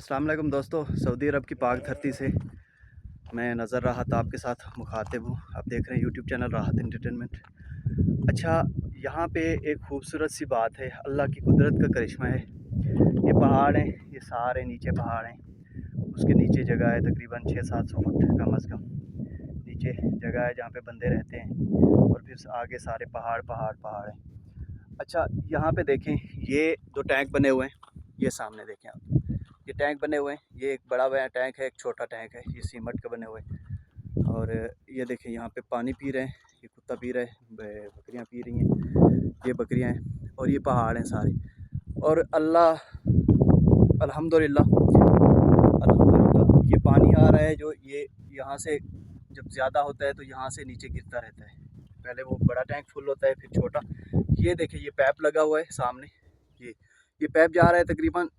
अस्सलाम वालेकुम दोस्तों। सऊदी अरब की पाक धरती से मैं नज़र राहत आपके साथ मुखातिब हूँ। आप देख रहे हैं यूट्यूब चैनल राहत एंटरटेनमेंट। अच्छा, यहाँ पे एक खूबसूरत सी बात है, अल्लाह की कुदरत का करिश्मा है। ये पहाड़ हैं, ये सारे नीचे पहाड़ हैं, उसके नीचे जगह है तकरीबन 600-700 फुट कम अज़ कम नीचे जगह है जहाँ पे बंदे रहते हैं, और फिर आगे सारे पहाड़ पहाड़ पहाड़ हैं। अच्छा, यहाँ पे देखें, ये दो टैंक बने हुए हैं, ये सामने देखें आप, ये टैंक बने हुए हैं। ये एक बड़ा बड़ा टैंक है, एक छोटा टैंक है, ये सीमेंट के बने हुए हैं। और ये देखें, यहाँ पे पानी पी रहे हैं, ये कुत्ता पी रहा है, बकरियाँ पी रही हैं, ये बकरियाँ हैं, और ये पहाड़ हैं सारे। और अल्हम्दुलिल्लाह अल्हम्दुलिल्लाह ये पानी आ रहा है जो ये यहाँ से जब ज़्यादा होता है तो यहाँ से नीचे गिरता रहता है। पहले वो बड़ा टैंक फुल होता है, फिर छोटा। ये देखें, ये पैप लगा हुआ है सामने, ये पैप जा रहा है तकरीबन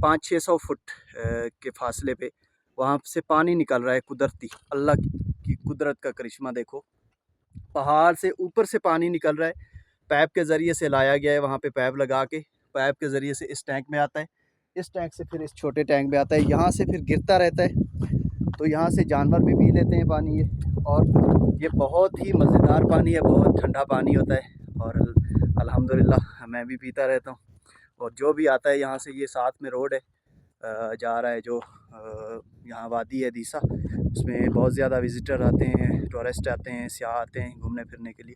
500-600 फुट के फासले पे। वहाँ से पानी निकल रहा है, कुदरती अल्लाह की कुदरत का करिश्मा देखो। पहाड़ से ऊपर से पानी निकल रहा है, पैप के ज़रिए से लाया गया है। वहाँ पे पैप लगा के पैप के ज़रिए से इस टैंक में आता है, इस टैंक से फिर इस छोटे टैंक में आता है, यहाँ से फिर गिरता रहता है। तो यहाँ से जानवर भी पी लेते हैं पानी ये। और ये बहुत ही मज़ेदार पानी है, बहुत ठंडा पानी होता है। और अल्हम्दुलिल्लाह मैं भी पीता रहता हूँ। और जो भी आता है यहाँ से, ये साथ में रोड है जा रहा है जो यहाँ वादी है दीसा, उसमें बहुत ज़्यादा विज़िटर आते हैं, टूरिस्ट आते हैं, सियाह आते हैं घूमने फिरने के लिए।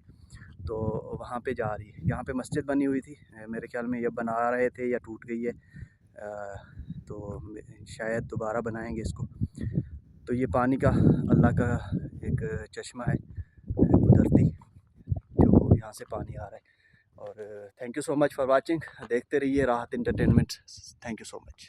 तो वहाँ पे जा रही है। यहाँ पे मस्जिद बनी हुई थी, मेरे ख्याल में ये बना रहे थे या टूट गई है, तो शायद दोबारा बनाएंगे इसको। तो ये पानी का अल्लाह का एक चश्मा है कुदरती, जो यहाँ से पानी आ रहा है। और thank you so much for watching. देखते रहिए राहत entertainment. Thank you so much.